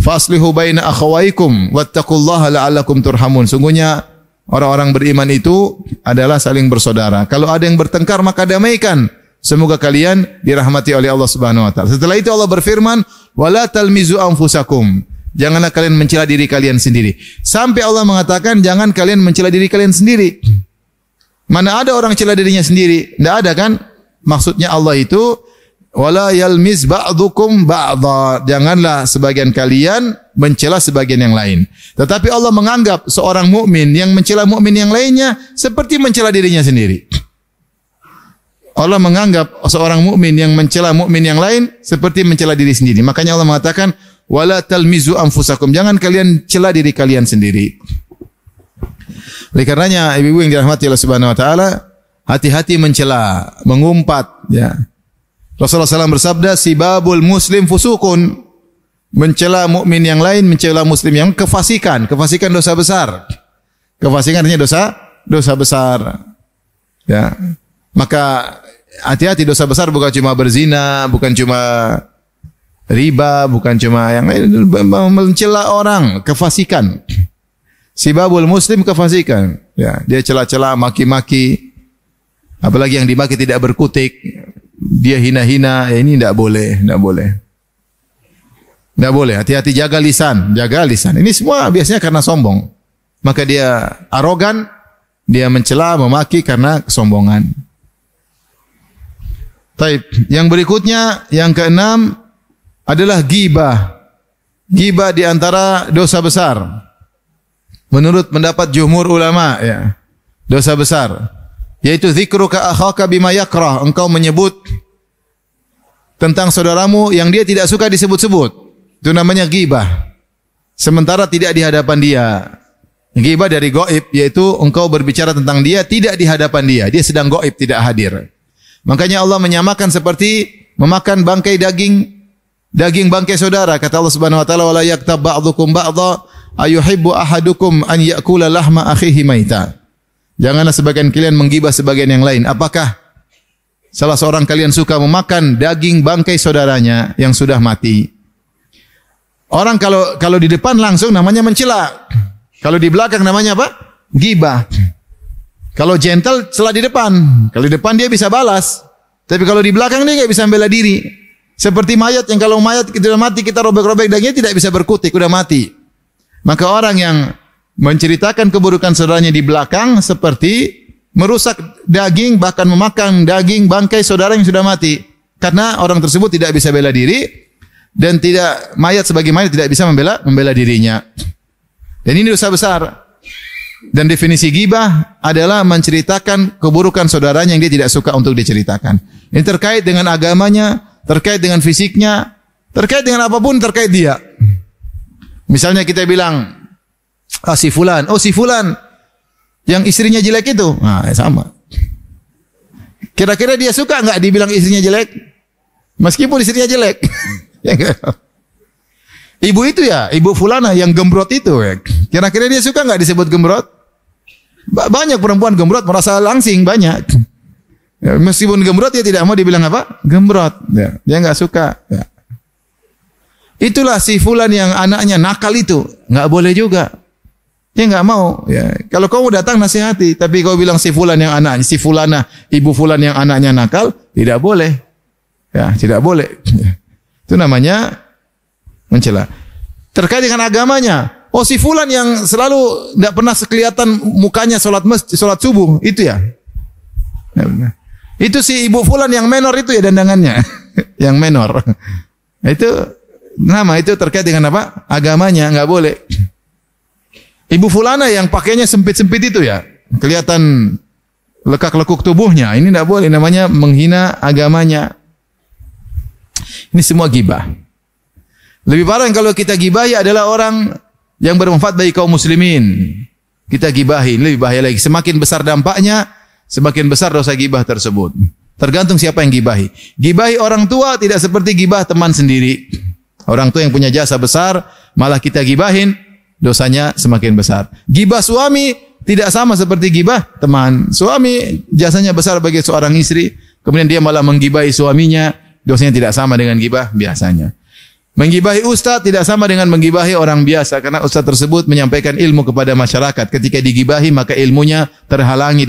faslihu baina akhawaykum wattaqullaha la'allakum turhamun." Sungguhnya orang-orang beriman itu adalah saling bersaudara. Kalau ada yang bertengkar maka damaikan. Semoga kalian dirahmati oleh Allah Subhanahu wa taala. Setelah itu Allah berfirman, "Wala talmizu anfusakum." Janganlah kalian mencela diri kalian sendiri. Sampai Allah mengatakan jangan kalian mencela diri kalian sendiri. Mana ada orang cela dirinya sendiri? Tidak ada kan? Maksudnya Allah itu wala yalmiz ba'dukum ba'dha. Janganlah sebagian kalian mencela sebagian yang lain. Tetapi Allah menganggap seorang mukmin yang mencela mukmin yang lainnya seperti mencela dirinya sendiri. Allah menganggap seorang mukmin yang mencela mukmin yang lain seperti mencela diri sendiri. Makanya Allah mengatakan wala talmizu anfusakum. Jangan kalian cela diri kalian sendiri. Oleh karenanya ibu-ibu yang dirahmati Allah Subhanahu wa taala, hati-hati mencela, mengumpat ya. Rasulullah SAW bersabda, "Sibabul muslim fusukun." Mencela mukmin yang lain, mencela muslim yang kefasikan. Kefasikan dosa besar. Kefasikan artinya dosa besar. Ya. Maka hati-hati, dosa besar bukan cuma berzina, bukan cuma riba, bukan cuma yang lain, mencela orang, kefasikan. Sibabul muslim kefasikan. Ya, dia cela-cela, maki-maki. Apalagi yang dimaki tidak berkutik. Dia hina-hina, ya ini tidak boleh, tidak boleh. Tidak boleh, hati-hati, jaga lisan, jaga lisan. Ini semua biasanya karena sombong. Maka dia arogan, dia mencela, memaki karena kesombongan. Baik, yang berikutnya, yang keenam adalah ghibah. Ghibah di antara dosa besar. Menurut pendapat jumhur ulama, ya, dosa besar, yaitu dzikruka akhaka bima yakrah, engkau menyebut tentang saudaramu yang dia tidak suka disebut-sebut. Itu namanya ghibah. Sementara tidak di hadapan dia. Ghibah dari gaib, yaitu engkau berbicara tentang dia tidak di hadapan dia. Dia sedang gaib, tidak hadir. Makanya Allah menyamakan seperti memakan bangkai daging bangkai saudara. Kata Allah Subhanahu wa taala, "Wala yaktab ba'dukum ba'dha ayuhibbu ahadukum an ya'kula lahma akhihi maita." Janganlah sebagian kalian menggibah sebagian yang lain. Apakah salah seorang kalian suka memakan daging bangkai saudaranya yang sudah mati? Orang kalau di depan langsung namanya mencela. Kalau di belakang namanya apa? Ghibah. Kalau gentle celah di depan. Kalau di depan dia bisa balas. Tapi kalau di belakang dia enggak bisa membela diri. Seperti mayat yang kalau mayat sudah mati kita robek-robek dagingnya tidak bisa berkutik, sudah mati. Maka orang yang menceritakan keburukan saudaranya di belakang seperti merusak daging, bahkan memakan daging bangkai saudara yang sudah mati. Karena orang tersebut tidak bisa bela diri dan mayat sebagai mayat tidak bisa membela dirinya. Dan ini dosa besar. Dan definisi ghibah adalah menceritakan keburukan saudaranya yang dia tidak suka untuk diceritakan. Ini terkait dengan agamanya, terkait dengan fisiknya, terkait dengan apapun terkait dia. Misalnya kita bilang, si fulan yang istrinya jelek itu, nah sama. Kira-kira dia suka enggak dibilang istrinya jelek? Meskipun istrinya jelek. Ibu itu ya, ibu fulana yang gembrot itu ya. Kira-kira dia suka enggak disebut gembrot? Banyak perempuan gembrot merasa langsing, banyak. Ya, meskipun gembrot dia tidak mau dibilang apa? Gembrot. Ya, dia enggak suka. Ya. Itulah si fulan yang anaknya nakal itu, enggak boleh juga. Dia enggak mau. Ya. Kalau kau datang nasihati, tapi kau bilang si fulan yang anaknya, si fulana, ibu fulan yang anaknya nakal, tidak boleh. Ya, tidak boleh. Ya. Itu namanya mencela. Terkait dengan agamanya, si fulan yang selalu tidak pernah kelihatan mukanya salat subuh, itu ya. Itu si ibu fulan yang menor itu ya dandangannya, yang menor. Itu terkait dengan apa? Agamanya, enggak boleh. Ibu fulana yang pakainya sempit-sempit itu ya, kelihatan lekak-lekuk tubuhnya, ini enggak boleh, namanya menghina agamanya. Ini semua ghibah. Lebih parah kalau kita gibahi adalah orang yang bermanfaat bagi kaum muslimin. Kita gibahi, lebih bahaya lagi. Semakin besar dampaknya, semakin besar dosa gibah tersebut. Tergantung siapa yang gibahi. Gibahi orang tua tidak seperti gibah teman sendiri. Orang tua yang punya jasa besar, malah kita gibahin, dosanya semakin besar. Gibah suami, tidak sama seperti gibah teman. Suami jasanya besar bagi seorang istri, kemudian dia malah menggibahi suaminya, dosanya tidak sama dengan gibah biasanya. Menggibahi ustaz tidak sama dengan menggibahi orang biasa, karena ustaz tersebut menyampaikan ilmu kepada masyarakat. Ketika digibahi maka ilmunya terhalangi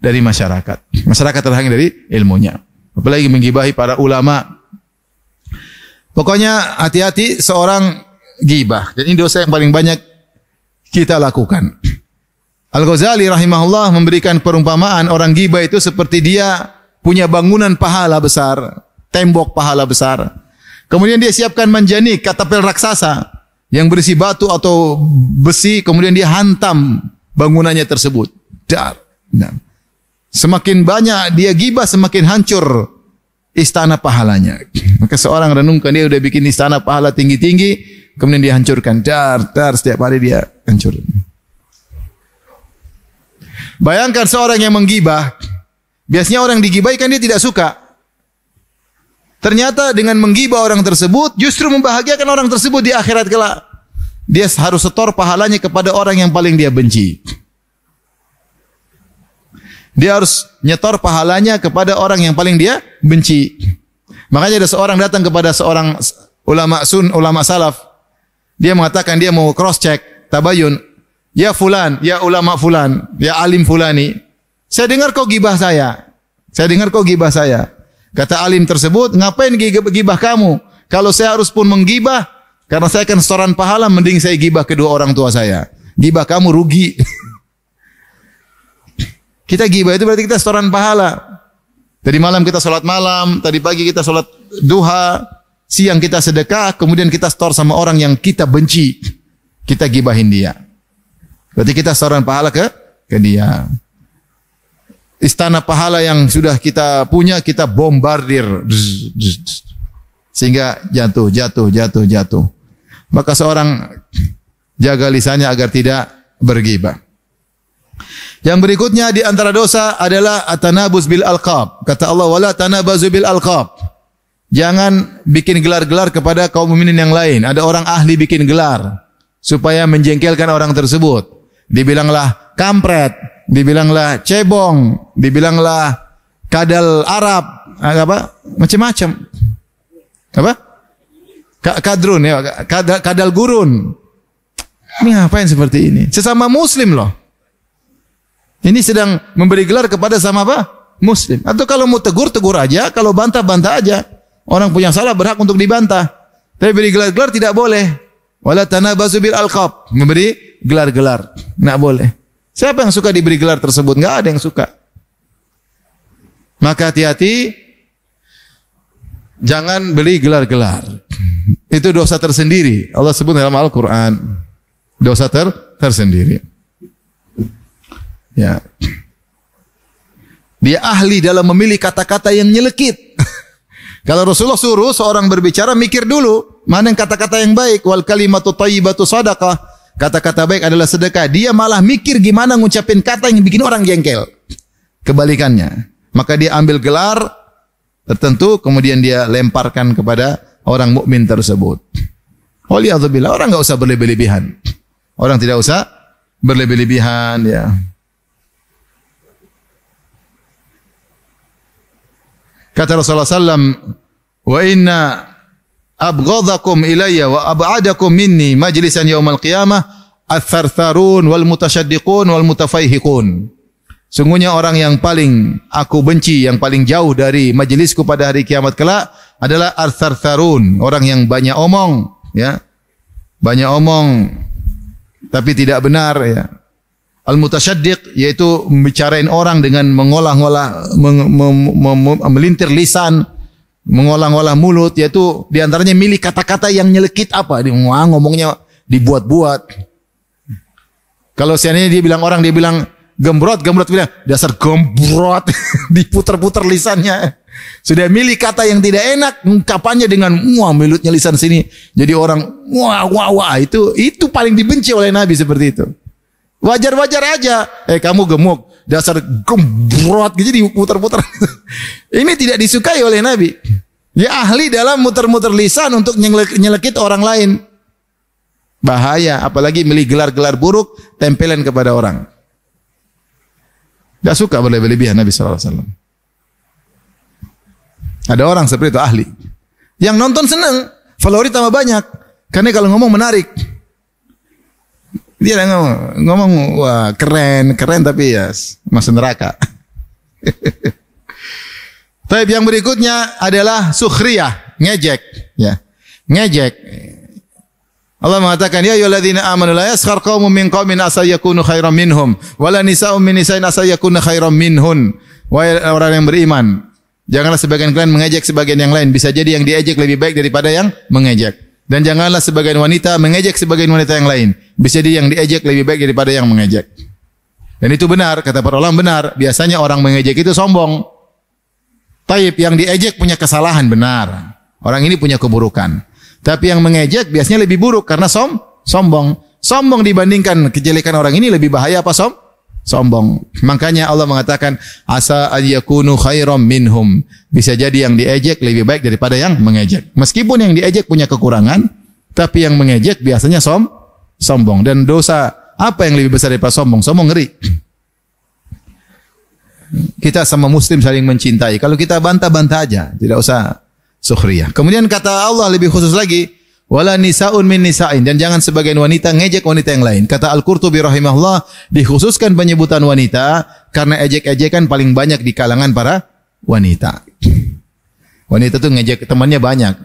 dari masyarakat. Masyarakat terhalangi dari ilmunya. Apalagi menggibahi para ulama. Pokoknya hati-hati seorang gibah. Dan ini dosa yang paling banyak kita lakukan. Al-Ghazali rahimahullah memberikan perumpamaan orang gibah itu seperti dia punya bangunan pahala besar, tembok pahala besar. Kemudian dia siapkan manjanik, katapel raksasa yang berisi batu atau besi, kemudian dia hantam bangunannya tersebut. Dar. Nah. Semakin banyak dia gibah, semakin hancur istana pahalanya. Maka seorang renungkan, dia udah bikin istana pahala tinggi-tinggi, kemudian dia hancurkan. Dar, setiap hari dia hancur. Bayangkan seorang yang menggibah, biasanya orang digibahi kan dia tidak suka. Ternyata dengan menggibah orang tersebut justru membahagiakan orang tersebut di akhirat kelak. Dia harus setor pahalanya kepada orang yang paling dia benci. Dia harus nyetor pahalanya kepada orang yang paling dia benci. Makanya ada seorang datang kepada seorang ulama salaf. Dia mengatakan dia mau cross check, tabayun. Ya fulan, ya ulama fulan, ya alim fulani. Saya dengar kau gibah saya. Kata alim tersebut, ngapain gibah kamu? Kalau saya harus pun menggibah, karena saya akan setoran pahala, mending saya gibah kedua orang tua saya. Gibah kamu rugi. Kita gibah itu berarti kita setoran pahala. Tadi malam kita sholat malam, tadi pagi kita sholat duha, siang kita sedekah, kemudian kita setor sama orang yang kita benci. Kita gibahin dia. Berarti kita setoran pahala ke dia. Istana pahala yang sudah kita punya, kita bombardir. Sehingga jatuh. Maka seorang jaga lisannya agar tidak bergibah. Yang berikutnya di antara dosa adalah atanabuz bil alqab. Kata Allah, wala tanabazu bil alqab. Jangan bikin gelar-gelar kepada kaum mukminin yang lain. Ada orang ahli bikin gelar supaya menjengkelkan orang tersebut. Dibilanglah kampret, dibilanglah cebong, dibilanglah kadal Arab, macam-macam. Kadrun ya, kadal gurun. Ini ngapain seperti ini? Sesama muslim loh. Ini sedang memberi gelar kepada sama muslim. Atau kalau mau tegur aja, kalau bantah aja. Orang punya salah berhak untuk dibantah. Tapi beri gelar-gelar tidak boleh. Wala tanabazu bil alqab, memberi gelar-gelar, enggak boleh. Siapa yang suka diberi gelar tersebut? Enggak ada yang suka. Maka hati-hati, jangan beli gelar-gelar. Itu dosa tersendiri. Allah sebut dalam Al-Quran. Dosa tersendiri. Ya. Dia ahli dalam memilih kata-kata yang nyelekit. Kalau Rasulullah suruh seorang berbicara, mikir dulu mana yang kata-kata yang baik. Wal kalimatu thayyibatu shadaqah. Kata-kata baik adalah sedekah. Dia malah mikir gimana ngucapin kata yang bikin orang jengkel. Kebalikannya. Maka dia ambil gelar tertentu, kemudian dia lemparkan kepada orang mukmin tersebut. Waliyadzubillah, orang enggak usah berlebih-lebihan. Orang tidak usah berlebih-lebihan, ya. Kata Rasulullah SAW, wa inna abghadakum ilayya wa ab'adakum minni majlisan yaumal qiyamah ats-tsartsarun wal mutasyaddiqun wal mutafaihiqun. Sungguhnya orang yang paling aku benci, yang paling jauh dari majelisku pada hari kiamat kelak adalah ats-tsartsarun, orang yang banyak omong, ya. Banyak omong tapi tidak benar, ya. Al-mutasyaddiq yaitu membicarain orang dengan mengolah-olah, melintir lisan, mengolah-olah mulut, yaitu diantaranya milih kata-kata yang nyelekit apa, ngomongnya dibuat-buat. Kalau seandainya dia bilang gembrot bilang dasar gembrot, diputar-putar lisannya. Sudah milih kata yang tidak enak, ungkapannya dengan mulutnya lisan sini. Jadi orang itu paling dibenci oleh Nabi seperti itu. Wajar-wajar aja. Kamu gemuk, dasar gembrot gitu diputar-putar. Ini tidak disukai oleh Nabi. Dia ahli dalam muter-muter lisan untuk nyelekit orang lain. Bahaya, apalagi milih gelar-gelar buruk tempelan kepada orang. Enggak suka berlebih-lebihan Nabi sallallahu alaihi wasallam. Ada orang seperti itu ahli. Yang nonton senang, follower tambah banyak. Karena kalau ngomong menarik. Dia ngomong wah keren tapi ya masuk neraka. Tapi yang berikutnya adalah sukhriyah, ngejek, ya. Ngejek. Allah mengatakan ya ayyuhalladzina amanu la yaskhar qaumun min qaumin asa yakunu khairam minhum wala nisa'un min nisa'in asa yakunu khairam minhun. Wahai orang yang beriman, janganlah sebagian kalian mengejek sebagian yang lain, bisa jadi yang diejek lebih baik daripada yang mengejek. Dan janganlah sebagian wanita mengejek sebagian wanita yang lain, bisa jadi yang diejek lebih baik daripada yang mengejek. Dan itu benar, kata para ulama benar, biasanya orang mengejek itu sombong. Taib yang diejek punya kesalahan benar. Orang ini punya keburukan. Tapi yang mengejek biasanya lebih buruk karena sombong. Sombong dibandingkan kejelekan orang ini lebih bahaya apa sombong. Makanya Allah mengatakan asa ayyakunu khairam minhum. Bisa jadi yang diejek lebih baik daripada yang mengejek. Meskipun yang diejek punya kekurangan, tapi yang mengejek biasanya sombong. Dan dosa apa yang lebih besar daripada sombong? Sombong ngeri. Kita sama muslim saling mencintai. Kalau kita bantah-bantah aja, tidak usah sukhriyah. Kemudian kata Allah lebih khusus lagi, wala nisa'un min nisa'in, dan jangan sebagian wanita ngejek wanita yang lain. Kata Al-Qurtubi rahimahullah, dikhususkan penyebutan wanita karena ejek-ejekan paling banyak di kalangan para wanita. Wanita tuh ngejek temannya banyak.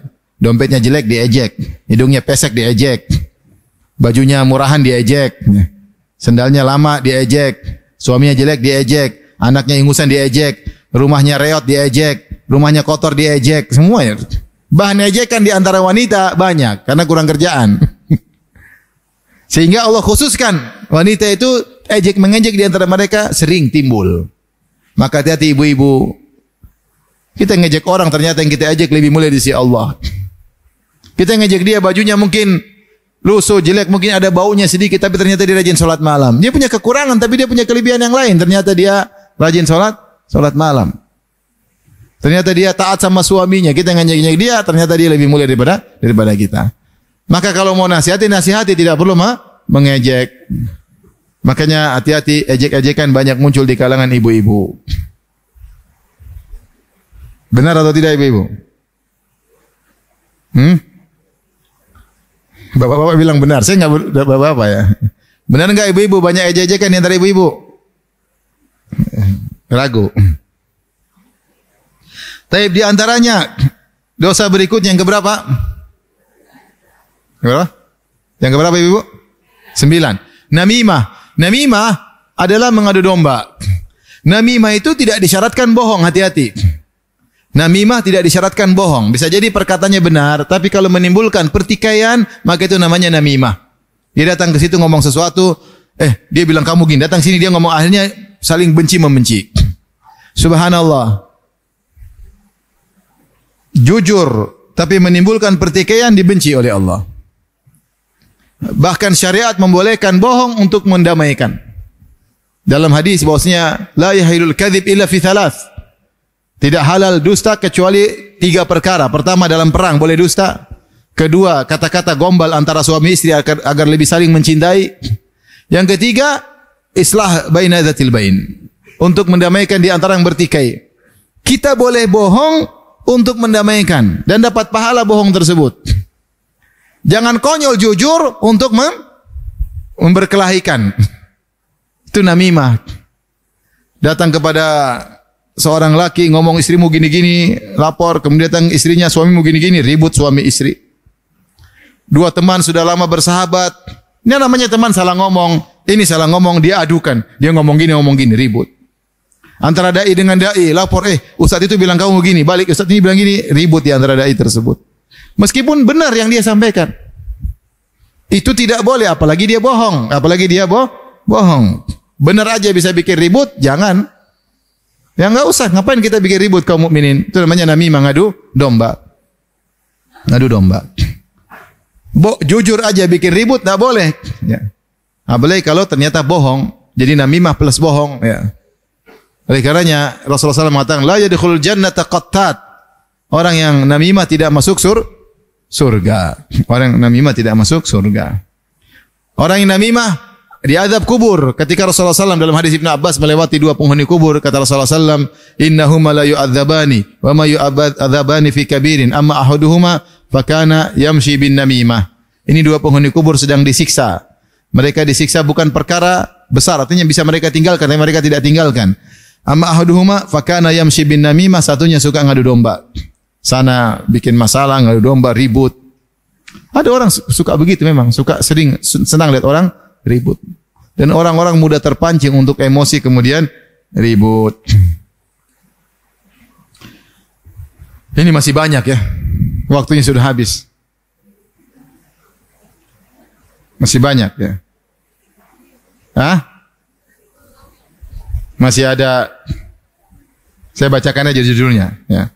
Dompetnya jelek diejek, hidungnya pesek diejek, bajunya murahan diejek, sendalnya lama diejek, suaminya jelek diejek, anaknya ingusan diejek, rumahnya reot diejek, rumahnya kotor diejek, semuanya. Bahan ejekan di antara wanita banyak karena kurang kerjaan. Sehingga Allah khususkan wanita itu ejek mengejek di antara mereka sering timbul. Maka hati-hati ibu-ibu. Kita ngejek orang ternyata yang kita ejek lebih mulia di sisi Allah. Kita ngejek dia bajunya mungkin lusuh, jelek, mungkin ada baunya sedikit tapi ternyata dia rajin salat malam. Dia punya kekurangan tapi dia punya kelebihan yang lain. Ternyata dia rajin salat malam. Ternyata dia taat sama suaminya. Kita ngejek-ngejek dia, ternyata dia lebih mulia daripada kita. Maka kalau mau nasihati tidak perlu mengejek. Makanya hati-hati, ejek-ejekan banyak muncul di kalangan ibu-ibu. Benar atau tidak ibu-ibu? Bapak-bapak bilang benar. Saya enggak bapak-bapak ya. Benar enggak ibu-ibu banyak ejek-ejekan di antara ibu-ibu? Ragu. Taib di antaranya dosa berikutnya yang keberapa? Yang keberapa ibu? 9. Namimah adalah mengadu domba. Namimah itu tidak disyaratkan bohong, hati-hati. Namimah tidak disyaratkan bohong. Bisa jadi perkataannya benar, tapi kalau menimbulkan pertikaian, maka itu namanya namimah. Dia datang ke situ ngomong sesuatu, dia bilang kamu gini, datang sini dia ngomong, akhirnya saling benci-membenci. Subhanallah. Jujur, tapi menimbulkan pertikaian dibenci oleh Allah. Bahkan syariat membolehkan bohong untuk mendamaikan. Dalam hadis bahwasanya la yahilul kadzib illa fi thalath. Tidak halal dusta kecuali 3 perkara. Pertama, dalam perang boleh dusta. Kedua, kata-kata gombal antara suami istri agar lebih saling mencintai. Yang ketiga, islah baina dzatil bain. Untuk mendamaikan di antara yang bertikai. Kita boleh bohong untuk mendamaikan dan dapat pahala bohong tersebut. Jangan konyol jujur untuk memberkelahikan. Itu namimah. Datang kepada seorang laki ngomong istrimu gini-gini, lapor, kemudian datang istrinya suamimu gini-gini, ribut suami istri. 2 teman sudah lama bersahabat. Ini namanya teman salah ngomong, ini salah ngomong, dia adukan. Dia ngomong gini, ribut. Antara dai dengan dai, lapor, ustaz itu bilang kamu begini, balik ustaz ini bilang gini, ribut di antara dai tersebut. Meskipun benar yang dia sampaikan. Itu tidak boleh, apalagi dia bohong. Bohong. Benar aja bisa bikin ribut, jangan. Ya enggak usah, ngapain kita bikin ribut kaum mukminin? Itu namanya namimah, ngadu domba. Jujur aja bikin ribut enggak boleh. Ya. Apalagi kalau ternyata bohong. Jadi namimah plus bohong, ya. Oleh karenanya Rasulullah SAW mengatakan la yadkhulul jannata qattat. Orang yang namimah tidak masuk surga. Orang yang namimah tidak masuk surga. Orang yang namimah diazab kubur. Ketika Rasulullah SAW dalam hadis Ibnu Abbas melewati dua penghuni kubur, kata Rasulullah SAW, innahuma la yu'adzabani wa ma yu'adzabani fi kabirin, amma ahaduhuma fakana yamshi bin namimah. Ini dua penghuni kubur sedang disiksa. Mereka disiksa bukan perkara besar, artinya bisa mereka tinggalkan, tapi mereka tidak tinggalkan. Amma ahaduhuma fakana yamshi bin namimah, satunya suka ngadu domba. Sana bikin masalah, ngadu domba, ribut. Ada orang suka begitu memang, suka senang lihat orang ribut. Dan orang-orang mudah terpancing untuk emosi kemudian ribut. Ini masih banyak ya. Waktunya sudah habis. Masih banyak ya. Hah? Masih ada. Saya bacakan aja judulnya ya.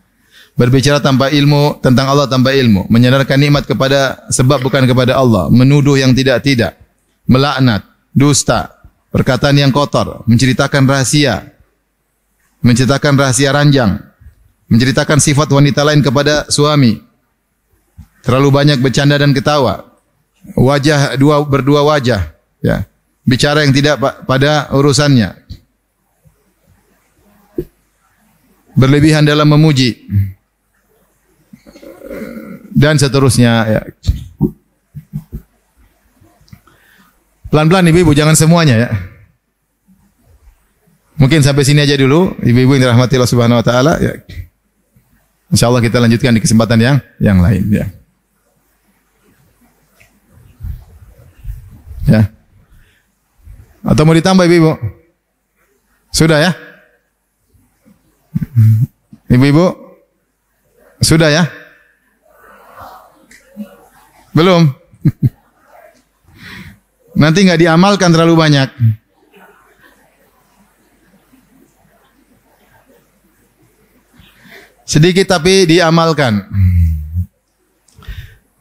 Berbicara tanpa ilmu tentang Allah tanpa ilmu, menyandarkan nikmat kepada sebab bukan kepada Allah, menuduh yang tidak-tidak, melaknat, dusta, perkataan yang kotor, menceritakan rahasia ranjang, menceritakan sifat wanita lain kepada suami, terlalu banyak bercanda dan ketawa, berdua wajah, ya, bicara yang tidak pada urusannya, berlebihan dalam memuji, dan seterusnya ya. Pelan-pelan ibu-ibu, jangan semuanya ya. Mungkin sampai sini aja dulu, ibu-ibu yang dirahmati Allah Subhanahu wa taala ya. Insyaallah kita lanjutkan di kesempatan yang lain ya. Ya. Atau mau ditambah ibu-ibu? Sudah ya? Ibu-ibu? Sudah ya? Belum? Nanti enggak diamalkan terlalu banyak. Sedikit tapi diamalkan.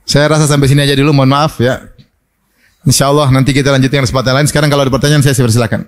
Saya rasa sampai sini aja dulu, mohon maaf ya. Insyaallah nanti kita lanjutkan kesempatan lain. Sekarang kalau ada pertanyaan saya silakan.